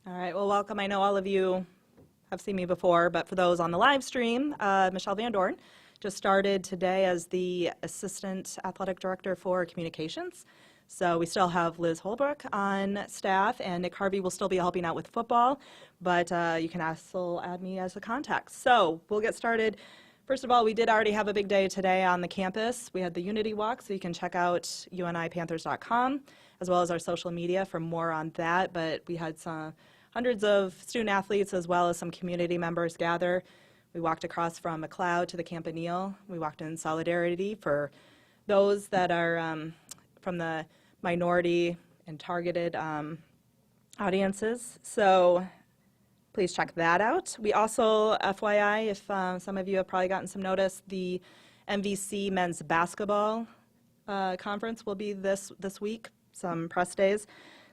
All right, well, welcome. I know all of you have seen me before, but for those on the live stream, Michelle Van Dorn just started today as the Assistant Athletic Director for Communications. So we still have Liz Holbrook on staff, and Nick Harvey will still be helping out with football, but you can also add me as a contact. So we'll get started. First of all, we did already have a big day today on the campus. We had the Unity Walk, so you can check out unipanthers.com, as well as our social media for more on that, but we had some hundreds of student athletes as well as some community members gather. We walked across from McLeod to the Campanile. We walked in solidarity for those that are from the minority and targeted audiences. So please check that out. We also, FYI, if some of you have probably gotten some notice, the MVC men's basketball conference will be this week, some press days.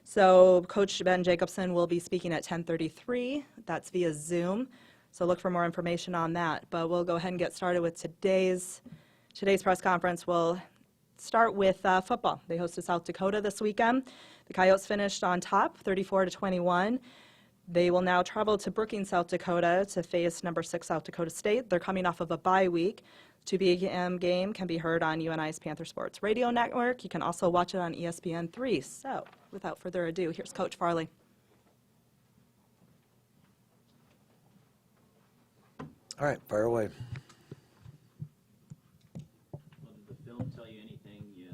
So Coach Ben Jacobson will be speaking at 10:33. That's via Zoom. So look for more information on that. But we'll go ahead and get started with today's press conference. We'll start with football. They hosted South Dakota this weekend. The Coyotes finished on top, 34-21. They will now travel to Brookings, South Dakota to face number 6 South Dakota State. They're coming off of a bye week. 2 p.m. game can be heard on UNI's Panther Sports Radio Network. You can also watch it on ESPN3. So, without further ado, here's Coach Farley. All right, fire away. Well, did the film tell you anything you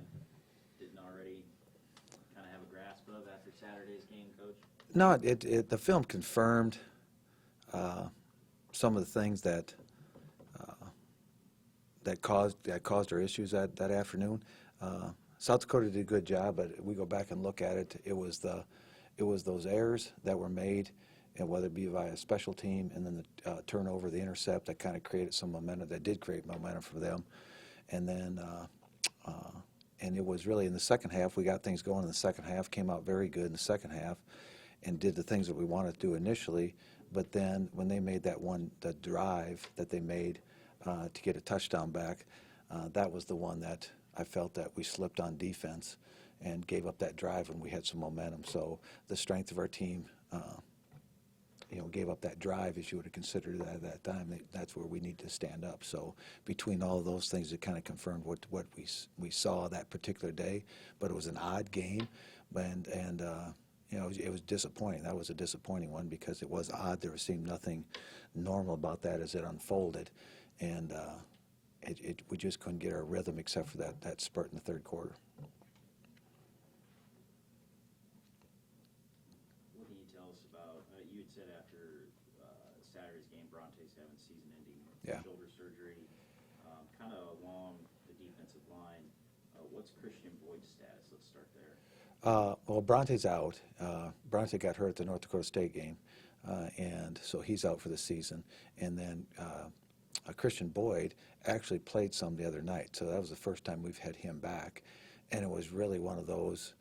didn't already kind of have a grasp of after Saturday's game, Coach? No, the film confirmed some of the things that caused our issues that afternoon. South Dakota did a good job, but we go back and look at it. It was those errors that were made, and whether it be via special team and then the turnover, the intercept, that kind of created some momentum. That did create momentum for them, and then and it was really in the second half. We got things going in the second half. Came out very good in the second half, and did the things that we wanted to do initially. But then when they made the drive that they made to get a touchdown back, that was the one that I felt that we slipped on defense and gave up that drive when we had some momentum. So the strength of our team, gave up that drive, as you would have considered that at that time. That's where we need to stand up. So between all of those things, it kind of confirmed what we saw that particular day. But it was an odd game, and it was disappointing. That was a disappointing one because it was odd. There seemed nothing normal about that as it unfolded. And we just couldn't get our rhythm except for that spurt in the third quarter. What can you tell us about, you had said after Saturday's game, Bronte's having season-ending shoulder surgery, kind of along the defensive line. What's Christian Boyd's status? Let's start there. Well, Bronte's out. Bronte got hurt at the North Dakota State game, and so he's out for the season. And then Christian Boyd actually played some the other night, so that was the first time we've had him back. And it was really one of those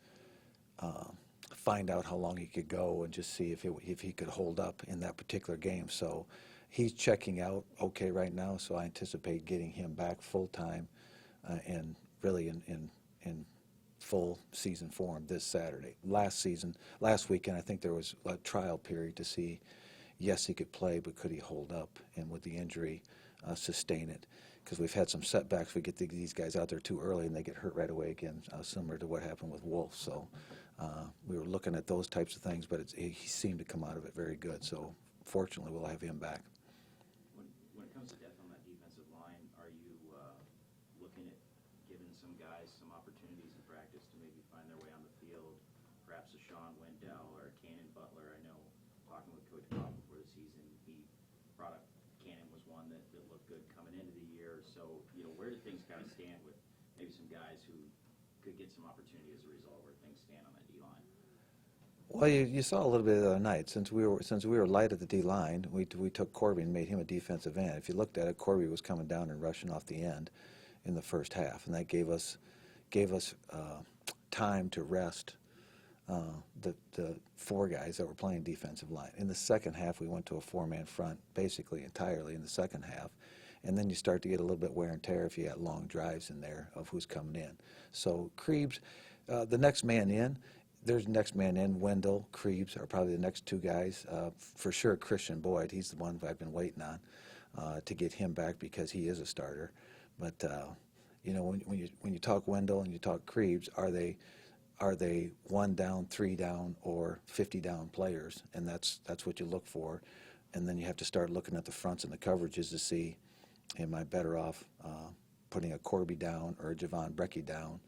find out how long he could go and just see if he could hold up in that particular game. So he's checking out okay right now, so I anticipate getting him back full-time and really in full season form this Saturday. Last weekend, I think there was a trial period to see, yes, he could play, but could he hold up, and would the injury sustain it? Because we've had some setbacks. We get these guys out there too early, and they get hurt right away again, similar to what happened with Wolf. So we were looking at those types of things, but he seemed to come out of it very good. So fortunately, we'll have him back. When it comes to depth on that defensive line, are you looking at giving some guys some opportunities in practice to maybe find their way on the field? Perhaps a Sean Wendell or a Cannon Butler. I know, talking with Coach Bob before the season, he brought up Cannon was one that looked good coming into the year. So, where do things kind of stand with maybe some guys who could get some opportunity as a result? Where things stand on that D-line? Well, you saw a little bit the other night. Since we were light at the D-line, we took Corby and made him a defensive end. If you looked at it, Corby was coming down and rushing off the end in the first half, and that gave us time to rest the 4 guys that were playing defensive line. In the second half, we went to a 4-man front basically entirely in the second half, and then you start to get a little bit wear and tear if you got long drives in there of who's coming in. So Krebs, the next man in, there's next man in. Wendell, Krebs are probably the next two guys. For sure, Christian Boyd, he's the one I've been waiting on to get him back because he is a starter. But when you talk Wendell and you talk Krebs, are they 1 down, 3 down, or 50 down players? And that's what you look for. And then you have to start looking at the fronts and the coverages to see, am I better off putting a Corby down or a Javon Brecky down,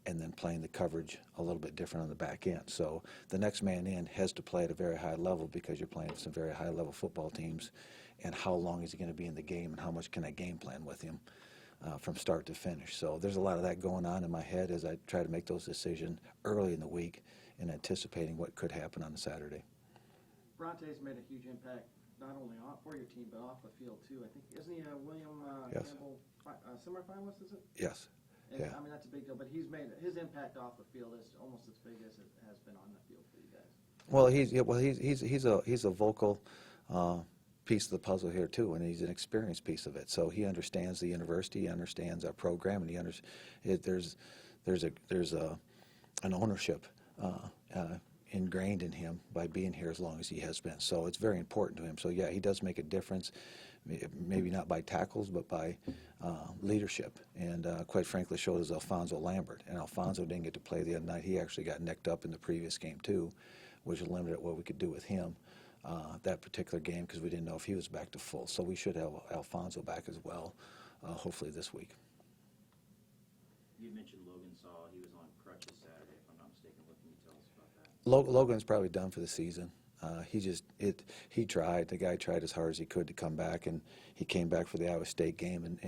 and then playing the coverage a little bit different on the back end. So the next man in has to play at a very high level because you're playing with some very high-level football teams. And how long is he going to be in the game, and how much can I game plan with him from start to finish? So there's a lot of that going on in my head as I try to make those decisions early in the week and anticipating what could happen on a Saturday. Bronte's made a huge impact not only for your team but off the field too. I think isn't he a William Yes. Campbell semifinalist? Is it? Yes. And, Yeah. I mean that's a big deal, but he's made his impact off the field is almost as big as it has been on the field for you guys. Well, he's a vocal piece of the puzzle here too, and he's an experienced piece of it. So he understands the university, he understands our program, and there's an ownership ingrained in him by being here as long as he has been. So it's very important to him. So yeah, he does make a difference, maybe not by tackles, but by leadership. And quite frankly, showed as Alfonso Lambert. And Alfonso didn't get to play the other night. He actually got necked up in the previous game too, which limited what we could do with him that particular game because we didn't know if he was back to full. So we should have Alfonso back as well, hopefully this week. You mentioned Logan Saul. He was on crutches Saturday, if I'm not mistaken. What can you tell us about that? Logan's probably done for the season. He tried. The guy tried as hard as he could to come back, and he came back for the Iowa State game,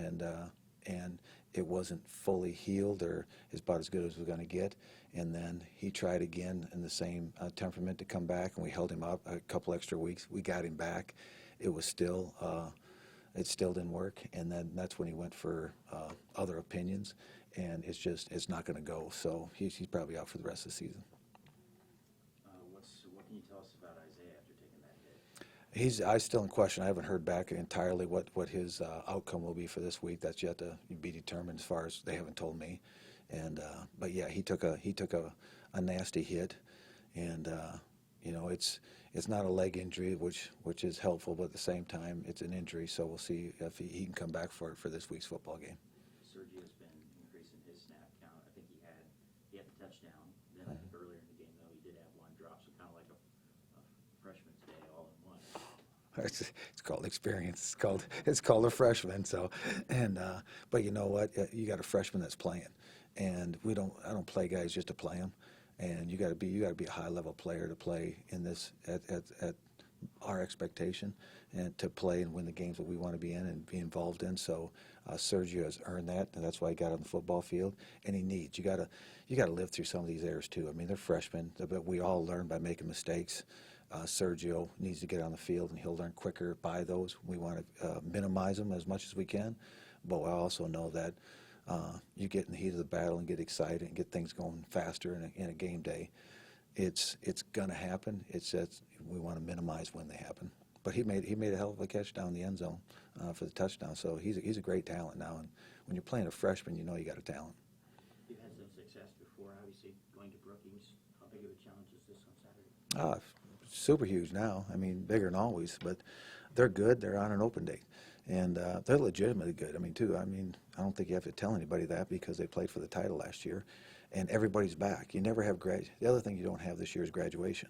and it wasn't fully healed or is about as good as we're going to get. And then he tried again in the same temperament to come back, and we held him up a couple extra weeks. We got him back. It still didn't work, and then that's when he went for other opinions, and it's not going to go. So he's probably out for the rest of the season. What can you tell us about Isaiah after taking that hit? I still in question. I haven't heard back entirely what his outcome will be for this week. That's yet to be determined as far as they haven't told me. And but yeah, he took a nasty hit, and it's not a leg injury, which is helpful, but at the same time it's an injury. So we'll see if he can come back for this week's football game. Sergio's been increasing his snap count. I think he had the touchdown. Then I think earlier in the game though he did have one drop, so kind of like a freshman's day all in one. It's called experience. It's called a freshman. So, but you know what? You got a freshman that's playing, and I don't play guys just to play them, and you got to be a high level player to play in this at our expectation, and to play and win the games that we want to be in and be involved in. So Sergio has earned that, and that's why he got on the football field. And he needs. You got to live through some of these errors too. I mean, they're freshmen, but we all learn by making mistakes. Sergio needs to get on the field, and he'll learn quicker by those. We want to minimize them as much as we can, but I also know that you get in the heat of the battle and get excited and get things going faster in a game day. It's going to happen. It's we want to minimize when they happen. But he made a hell of a catch down the end zone for the touchdown. So he's a great talent now. And when you're playing a freshman, you know you got a talent. You've had some success before, obviously going to Brookings. How big of a challenge is this on Saturday? Super huge now. I mean, bigger than always, but they're good. They're on an open date, and they're legitimately good. I mean, I don't think you have to tell anybody that because they played for the title last year, and everybody's back. You never have The other thing you don't have this year is graduation.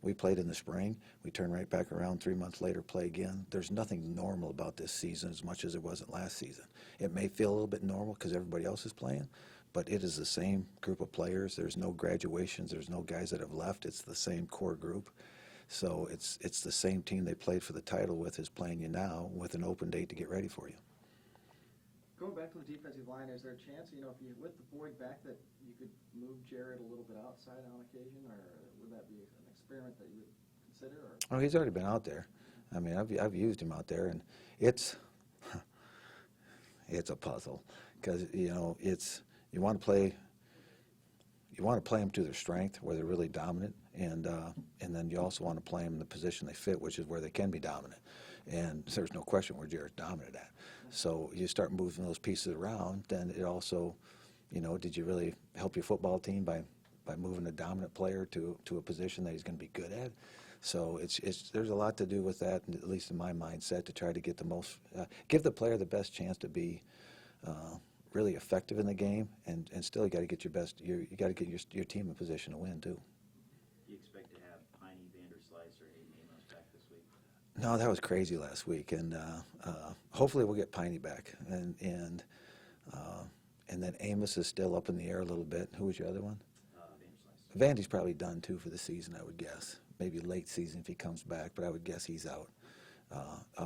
We played in the spring. We turn right back around 3 months later, play again. There's nothing normal about this season as much as it wasn't last season. It may feel a little bit normal because everybody else is playing, but it is the same group of players. There's no graduations. There's no guys that have left. It's the same core group. So it's the same team they played for the title with is playing you now with an open date to get ready for you. Going back to the defensive line, is there a chance, if you with the Boyd back, that you could move Jared a little bit outside on occasion, or would that be an experiment that you would consider? Or? Oh, he's already been out there. I mean, I've used him out there, and it's a puzzle because you want to play them to their strength where they're really dominant, and then you also want to play them in the position they fit, which is where they can be dominant. And there's no question where Jared's dominant at. So you start moving those pieces around, then it also, did you really help your football team by by moving a dominant player to a position that he's going to be good at. So there's a lot to do with that, at least in my mindset, to try to get the most, give the player the best chance to be really effective in the game, and still you got to get your best, you got to get your team in position to win too. Do you expect to have Piney, Vanderslice, or Hayden Amos back this week? No, that was crazy last week, and hopefully we'll get Piney back, and then Amos is still up in the air a little bit. Who was your other one? Vanderslice. Vandy's probably done too for the season, I would guess. Maybe late season if he comes back, but I would guess he's out.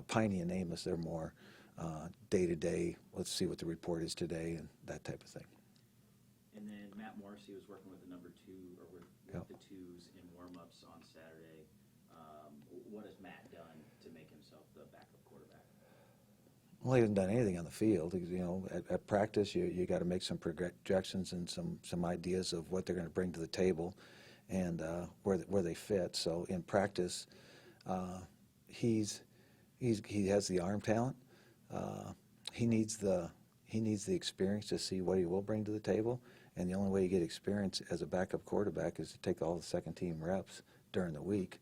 Piney and Amos, they're more day-to-day, let's see what the report is today and that type of thing. And then Matt Morrissey was working with the number 2, or with Yep. the 2s in warm-ups on Saturday. What has Matt done to make himself the backup quarterback? Well, he hasn't done anything on the field. You know, at practice, you got to make some projections and some ideas of what they're going to bring to the table, and where they fit. So in practice, he has the arm talent. He needs the experience to see what he will bring to the table. And the only way you get experience as a backup quarterback is to take all the second team reps during the week.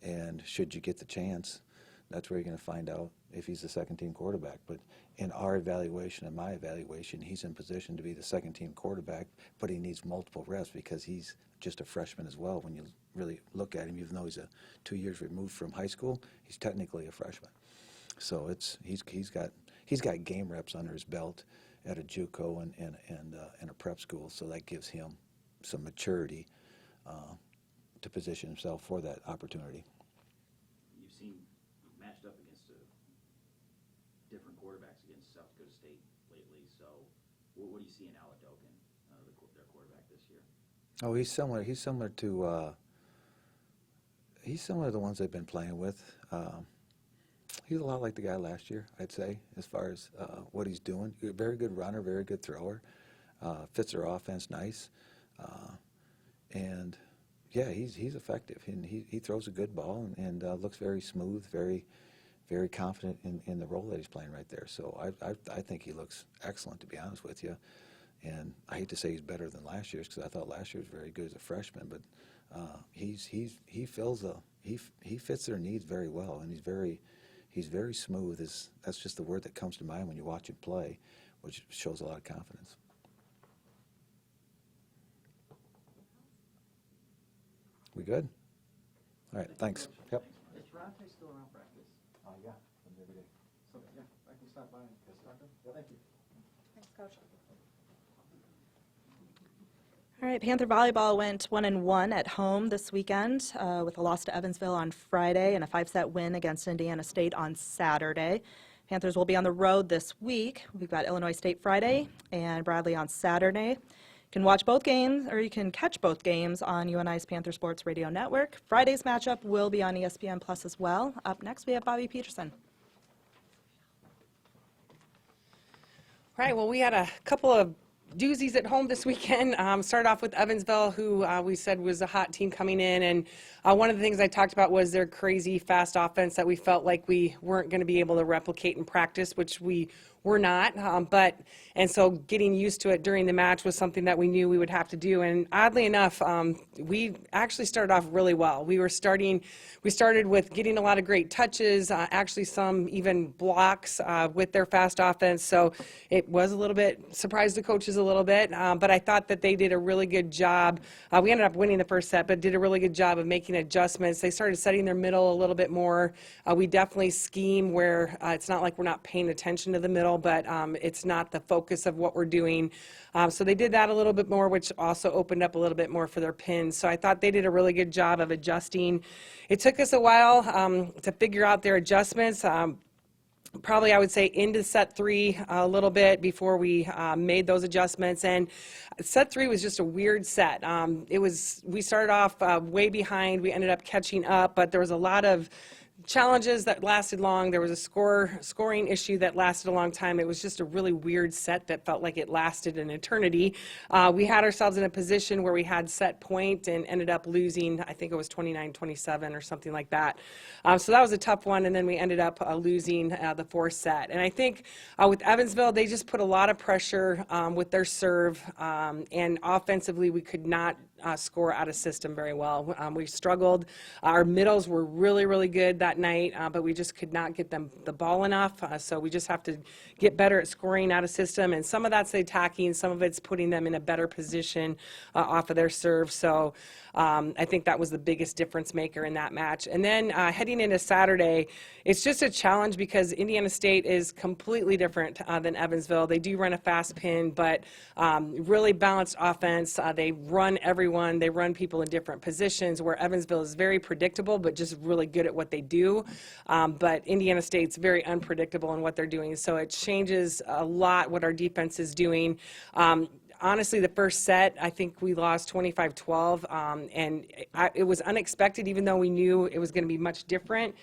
And should you get the chance, that's where you're going to find out if he's the second team quarterback. But in our evaluation and my evaluation, he's in position to be the second team quarterback, but he needs multiple reps because he's just a freshman as well. When you really look at him, even though he's 2 years removed from high school, he's technically a freshman. So he's got game reps under his belt at a JUCO and a prep school, so that gives him some maturity to position himself for that opportunity. You've seen matched up against different quarterbacks against South Dakota State lately. So what do you see in Aladogan, their quarterback this year? Oh, he's similar. He's similar to the ones they've been playing with. He's a lot like the guy last year, I'd say, as far as what he's doing. Very good runner, very good thrower. Fits their offense nice. And, yeah, he's effective. And he throws a good ball and looks very smooth, very confident in the role that he's playing right there. So I think he looks excellent, to be honest with you. And I hate to say he's better than last year's because I thought last year was very good as a freshman. But he fits their needs very well, and he's very smooth. That's just the word that comes to mind when you watch him play, which shows a lot of confidence. We good? All right, thanks. Yep. Is Bronte still around practice? Yeah, comes every day. So, yeah, I can stop by and talk to him. Thank you. Thanks, Coach. All right, Panther volleyball went 1-1 at home this weekend with a loss to Evansville on Friday and a 5-set win against Indiana State on Saturday. Panthers will be on the road this week. We've got Illinois State Friday and Bradley on Saturday. You can watch both games, or you can catch both games on UNI's Panther Sports Radio Network. Friday's matchup will be on ESPN Plus as well. Up next, we have Bobby Peterson. All right, well, we had a couple of doozies at home this weekend. Started off with Evansville, who we said was a hot team coming in. And one of the things I talked about was their crazy fast offense that we felt like we weren't going to be able to replicate in practice, which we were not. And so getting used to it during the match was something that we knew we would have to do. And oddly enough, we actually started off really well. We started with getting a lot of great touches, actually some even blocks with their fast offense. So it was a little bit, surprised the coaches a little bit, but I thought that they did a really good job. We ended up winning the first set, but did a really good job of making adjustments. They started setting their middle a little bit more. We definitely scheme where it's not like we're not paying attention to the middle, but it's not the focus of what we're doing. So they did that a little bit more, which also opened up a little bit more for their pins. So I thought they did a really good job of adjusting. It took us a while to figure out their adjustments. Probably, I would say, into set 3 a little bit before we made those adjustments. And set 3 was just a weird set. We started off way behind. We ended up catching up, but there was a lot of challenges that lasted long. There was a scoring issue that lasted a long time. It was just a really weird set that felt like it lasted an eternity. We had ourselves in a position where we had set point and ended up losing, I think it was 29-27 or something like that. So that was a tough one, and then we ended up losing the 4th set. And I think with Evansville, they just put a lot of pressure with their serve, and offensively we could not score out of system very well. We struggled. Our middles were really, really good that night, but we just could not get them the ball enough. So we just have to get better at scoring out of system. And some of that's the attacking, some of it's putting them in a better position off of their serve. So I think that was the biggest difference maker in that match. And then heading into Saturday, it's just a challenge because Indiana State is completely different than Evansville. They do run a fast pin, but really balanced offense. They run everyone. They run people in different positions, where Evansville is very predictable, but just really good at what they do. But Indiana State's very unpredictable in what they're doing. So it changes a lot what our defense is doing. Honestly, the first set, I think we lost 25-12, and it was unexpected, even though we knew it was going to be much different.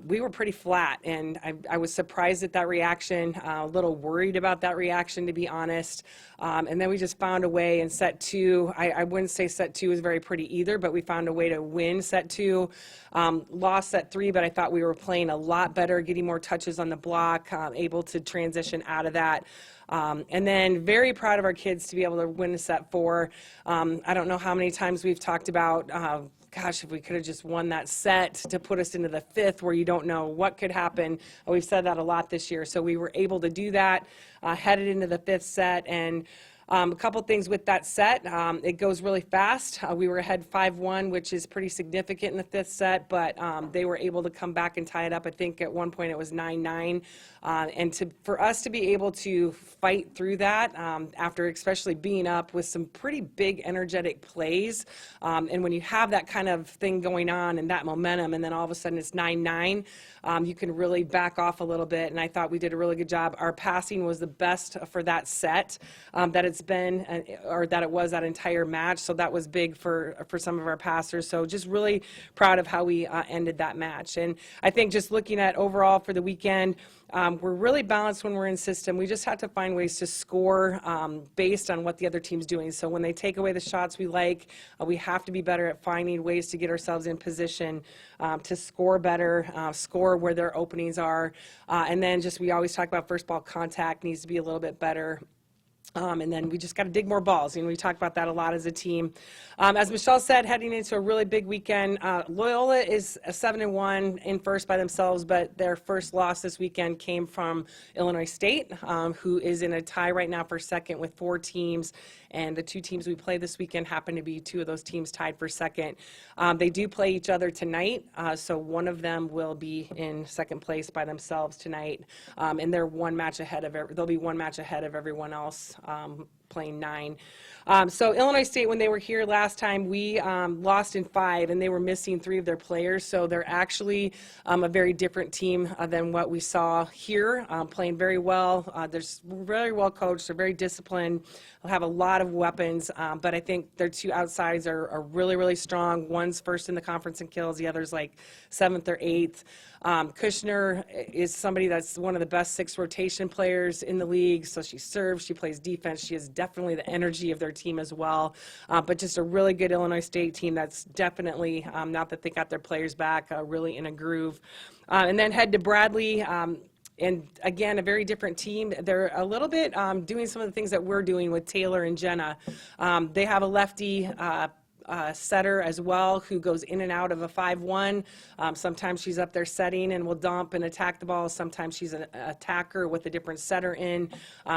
We were pretty flat, and I was surprised at that reaction, a little worried about that reaction, to be honest. And then we just found a way in set two. I wouldn't say set two was very pretty either, but we found a way to win set two. Lost set three, but I thought we were playing a lot better, getting more touches on the block, able to transition out of that. And then very proud of our kids to be able to win set four. I don't know how many times we've talked about, gosh, if we could have just won that set to put us into the fifth, where you don't know what could happen. We've said that a lot this year. So we were able to do that, headed into the fifth set. And a couple things with that set. It goes really fast. We were ahead 5-1, which is pretty significant in the fifth set, but they were able to come back and tie it up. I think at one point it was 9-9. And for us to be able to fight through that after especially being up with some pretty big energetic plays, and when you have that kind of thing going on and that momentum, and then all of a sudden it's 9-9, you can really back off a little bit. And I thought we did a really good job. Our passing was the best for that set that it's been, or that it was that entire match. So that was big for some of our passers. So just really proud of how we ended that match. And I think just looking at overall for the weekend, we're really balanced when we're in system. We just have to find ways to score based on what the other team's doing. So when they take away the shots we like, we have to be better at finding ways to get ourselves in position to score better, score where their openings are. And then just, we always talk about first ball contact needs to be a little bit better. And then we just got to dig more balls. We talk about that a lot as a team. As Michelle said, heading into a really big weekend, Loyola is a 7-1 in first by themselves, but their first loss this weekend came from Illinois State, who is in a tie right now for second with 4 teams. And the 2 teams we play this weekend happen to be 2 of those teams tied for second. They do play each other tonight, so one of them will be in second place by themselves tonight, and they're one match ahead of they'll be one match ahead of everyone else, playing 9. So Illinois State, when they were here last time, we lost in 5, and they were missing 3 of their players. So they're actually a very different team than what we saw here, playing very well. They're very well coached. They're very disciplined. They'll have a lot of weapons, but I think their 2 outsides are really, really strong. One's first in the conference in kills. The other's like 7th or 8th. Kushner is somebody that's one of the best 6 rotation players in the league. So she serves, she plays defense. She has definitely the energy of their team as well. But just a really good Illinois State team that's definitely, now that they got their players back, really in a groove. And then head to Bradley. And again, a very different team. They're a little bit doing some of the things that we're doing with Taylor and Jenna. They have a lefty setter as well, who goes in and out of a 5-1. Sometimes she's up there setting and will dump and attack the ball. Sometimes she's an attacker with a different setter in.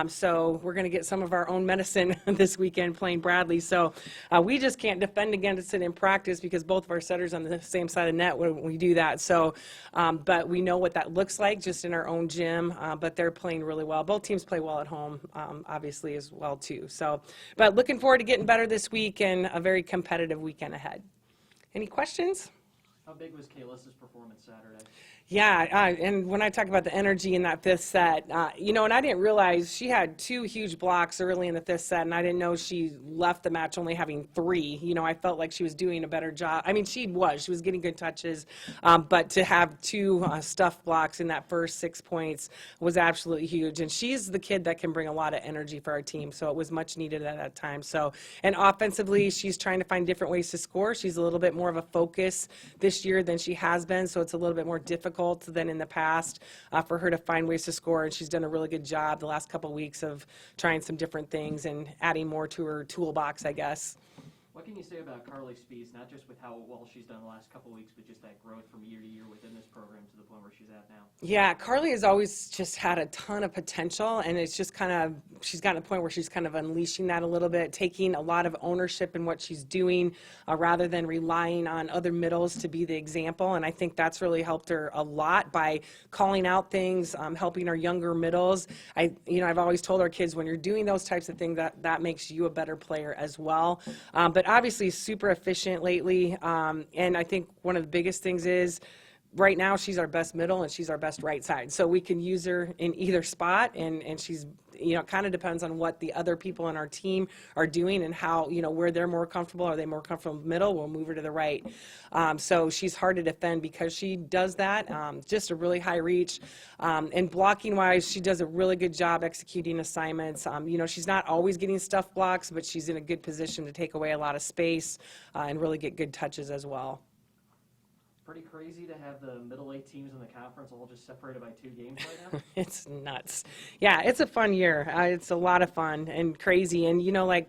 So we're going to get some of our own medicine this weekend playing Bradley. So we just can't defend against it in practice because both of our setters on the same side of the net when we do that. So, but we know what that looks like just in our own gym. But they're playing really well. Both teams play well at home, obviously, as well too. So, but looking forward to getting better this week and a very competitive weekend ahead. Any questions? How big was Kalis's performance Saturday? Yeah, and when I talk about the energy in that 5th set, and I didn't realize she had 2 huge blocks early in the 5th set, and I didn't know she left the match only having 3. I felt like she was doing a better job. I mean, she was getting good touches, but to have 2 stuff blocks in that first 6 points was absolutely huge. And she's the kid that can bring a lot of energy for our team, so it was much needed at that time. So, and offensively, she's trying to find different ways to score. She's a little bit more of a focus this year than she has been, so it's a little bit more difficult than in the past for her to find ways to score, and she's done a really good job the last couple of weeks of trying some different things and adding more to her toolbox, I guess. What can you say about Carly Spees, not just with how well she's done the last couple of weeks, but just that growth from year to year within this program to the point where she's at now? Yeah, Carly has always just had a ton of potential, and it's just kind of, she's gotten to the point where she's kind of unleashing that a little bit, taking a lot of ownership in what she's doing rather than relying on other middles to be the example. And I think that's really helped her a lot by calling out things, helping our younger middles. I've always told our kids, when you're doing those types of things, that makes you a better player as well. But obviously super efficient lately, and I think one of the biggest things is right now she's our best middle and she's our best right side, so we can use her in either spot, and she's, it kind of depends on what the other people on our team are doing and how, where they're more comfortable. Are they more comfortable middle? We'll move her to the right. So she's hard to defend because she does that. Just a really high reach. And blocking wise, she does a really good job executing assignments. She's not always getting stuff blocks, but she's in a good position to take away a lot of space and really get good touches as well. Pretty crazy to have the middle eight teams in the conference all just separated by 2 games right now. It's nuts. Yeah, it's a fun year. It's a lot of fun and crazy. And,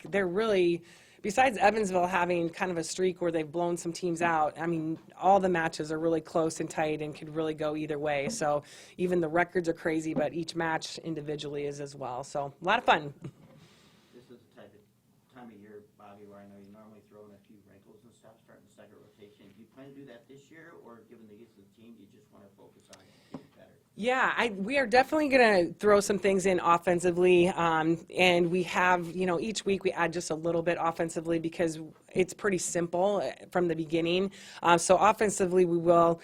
they're really, besides Evansville having kind of a streak where they've blown some teams out, I mean, all the matches are really close and tight and could really go either way. So even the records are crazy, but each match individually is as well. So a lot of fun. This is the type of time of year, Bobby, where I know you normally throw in a few wrinkles and stuff starting the second rotation. Do you plan to do that this year, or given the use of the team, do you just want to focus on getting better? Yeah, we are definitely going to throw some things in offensively, and we have, each week we add just a little bit offensively because it's pretty simple from the beginning. So offensively we will.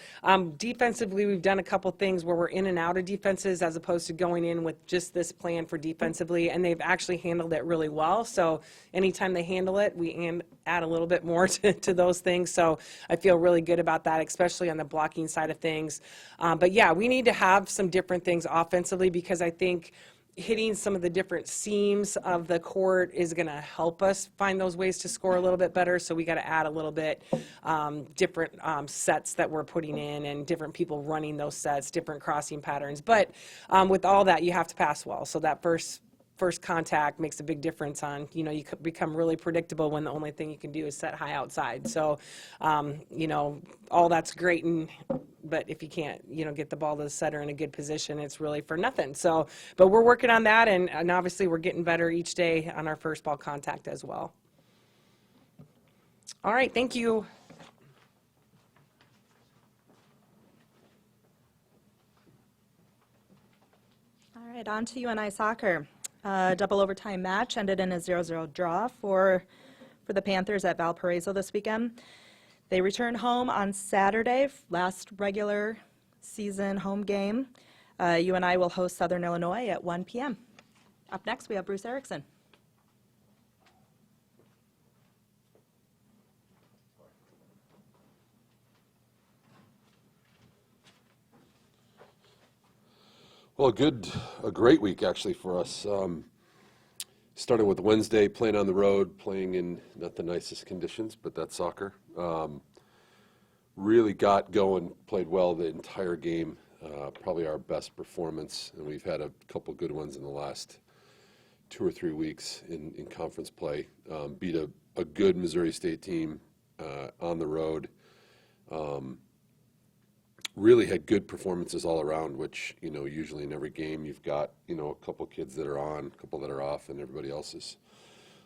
Defensively, we've done a couple things where we're in and out of defenses as opposed to going in with just this plan for defensively, and they've actually handled it really well. So anytime they handle it, we add a little bit more to those things. So I feel really good about that, especially on the blocking side of things. But yeah, we need to have some different things offensively because I think hitting some of the different seams of the court is going to help us find those ways to score a little bit better. So we got to add a little bit different sets that we're putting in and different people running those sets, different crossing patterns. But with all that, you have to pass well. So that first contact makes a big difference on, you could become really predictable when the only thing you can do is set high outside. So, all that's great, but if you can't, get the ball to the setter in a good position, it's really for nothing. So, but we're working on that, and obviously we're getting better each day on our first ball contact as well. All right, thank you. All right, on to UNI soccer. Double overtime match ended in a 0-0 draw for the Panthers at Valparaiso this weekend. They return home on Saturday, last regular season home game. UNI will host Southern Illinois at 1 p.m. Up next, we have Bruce Erickson. Well, a great week actually for us. Starting with Wednesday, playing on the road, playing in not the nicest conditions, but that's soccer. Really got going, played well the entire game. Probably our best performance, and we've had a couple good ones in the last 2 or 3 weeks in conference play. Beat a good Missouri State team on the road. Really had good performances all around, which, usually in every game you've got, a couple kids that are on, a couple that are off, and everybody else is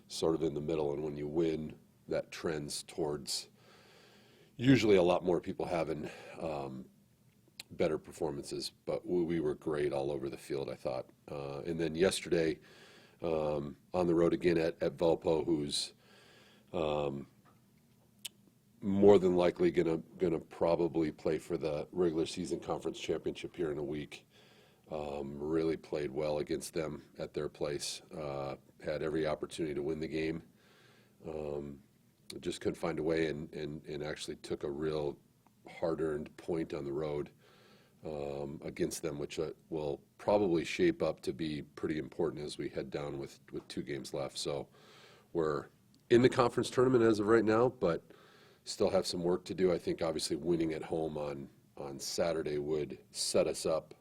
sort of in the middle. And when you win, that trends towards usually a lot more people having better performances. But we were great all over the field, I thought. And then yesterday, on the road again at Valpo, who's more than likely gonna probably play for the regular season conference championship here in a week. Really played well against them at their place. Had every opportunity to win the game. Just couldn't find a way and actually took a real hard-earned point on the road against them, which will probably shape up to be pretty important as we head down with 2 games left. So we're in the conference tournament as of right now, but still have some work to do. I think obviously winning at home on Saturday would set us up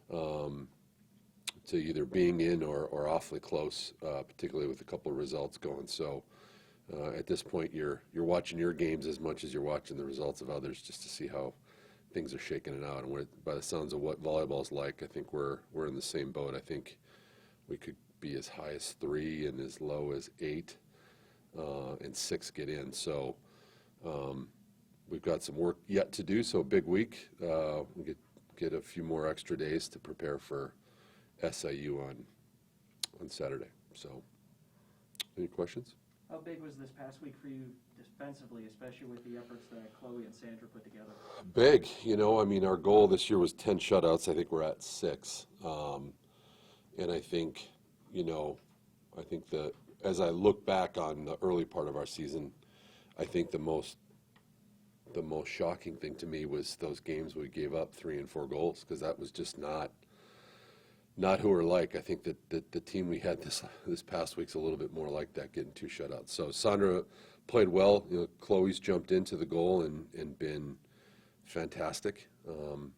to either being in or awfully close, particularly with a couple of results going. So At this point, you're watching your games as much as you're watching the results of others, just to see how things are shaking it out. And by the sounds of what volleyball's like, I think we're in the same boat. I think we could be as high as 3 and as low as 8, and 6 get in. So we've got some work yet to do. So a big week. We get a few more extra days to prepare for SIU on Saturday. So, any questions? How big was this past week for you defensively, especially with the efforts that Chloe and Sandra put together? Big. I mean, our goal this year was 10 shutouts. I think we're at 6. And I think, that as I look back on the early part of our season, I think the most shocking thing to me was those games we gave up 3 and 4 goals, because that was just not who we're like. I think that the team we had this past week's a little bit more like that, getting 2 shutouts. So Sandra played well. Chloe's jumped into the goal and been fantastic. And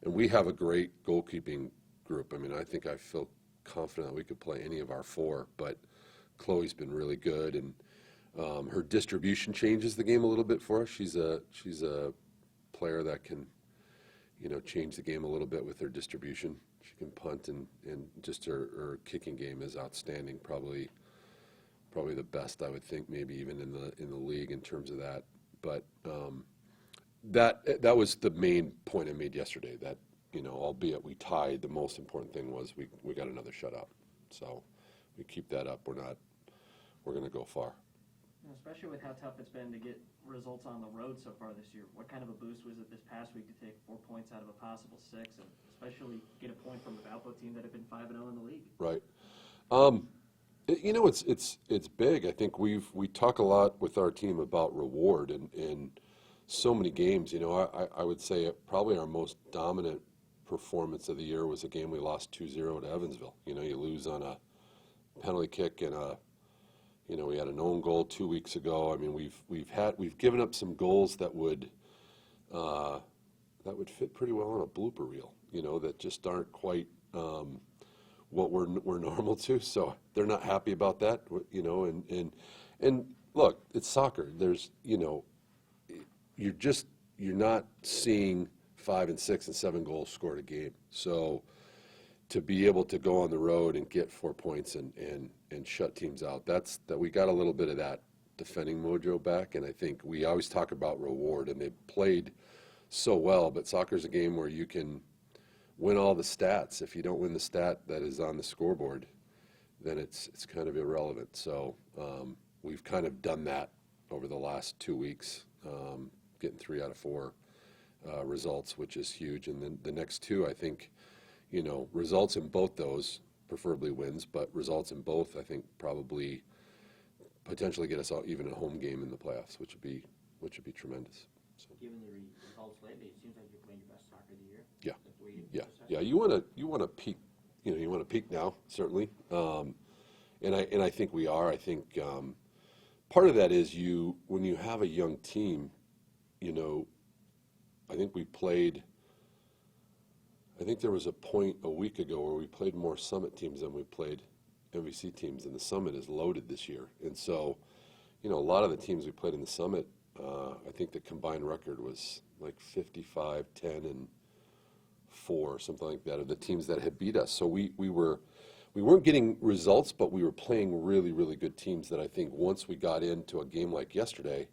we have a great goalkeeping group. I mean, I think I feel confident that we could play any of our 4, but Chloe's been really good, and her distribution changes the game a little bit for us. She's a player that can, change the game a little bit with her distribution. She can punt, and just her kicking game is outstanding. Probably the best, I would think, maybe even in the league in terms of that. But that was the main point I made yesterday. That albeit we tied, the most important thing was we got another shutout. So we keep that up. We're going to go far. Especially with how tough it's been to get results on the road so far this year. What kind of a boost was it this past week to take 4 points out of a possible 6, and especially get a point from the Valpo team that had been 5-0 in the league? Right. It's big. I think we talk a lot with our team about reward, and so many games. I would say probably our most dominant performance of the year was a game we lost 2-0 to Evansville. You lose on a penalty kick and we had an own goal 2 weeks ago. I mean, we've given up some goals that would fit pretty well on a blooper reel. That just aren't quite what we're normal to. So they're not happy about that. And look, it's soccer. There's you're not seeing 5 and 6 and 7 goals scored a game. So to be able to go on the road and get 4 points and shut teams out, that we got a little bit of that defending mojo back. And I think we always talk about reward, and they played so well, but soccer's a game where you can win all the stats. If you don't win the stat that is on the scoreboard, then it's kind of irrelevant. So we've kind of done that over the last 2 weeks, getting 3 out of 4 results, which is huge. And then the next 2, I think, results in both those, preferably wins, but results in both, I think, probably potentially get us out even a home game in the playoffs, which would be tremendous. So. Given the results lately, it seems like you're playing your best soccer of the year. Yeah. That's the way you Yeah. You want to peak. You want to peak now, certainly. And I think we are. I think part of that is when you have a young team, I think we played. I think there was a point a week ago where we played more Summit teams than we played MVC teams, and the Summit is loaded this year. And so, a lot of the teams we played in the Summit, I think the combined record was like 55, 10, and 4, something like that, of the teams that had beat us. So we weren't getting results, but we were playing really, really good teams that I think once we got into a game like yesterday,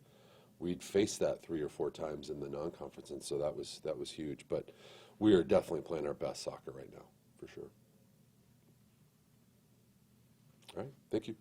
we'd face that 3 or 4 times in the non-conference, and so that was huge. But we are definitely playing our best soccer right now, for sure. All right, thank you.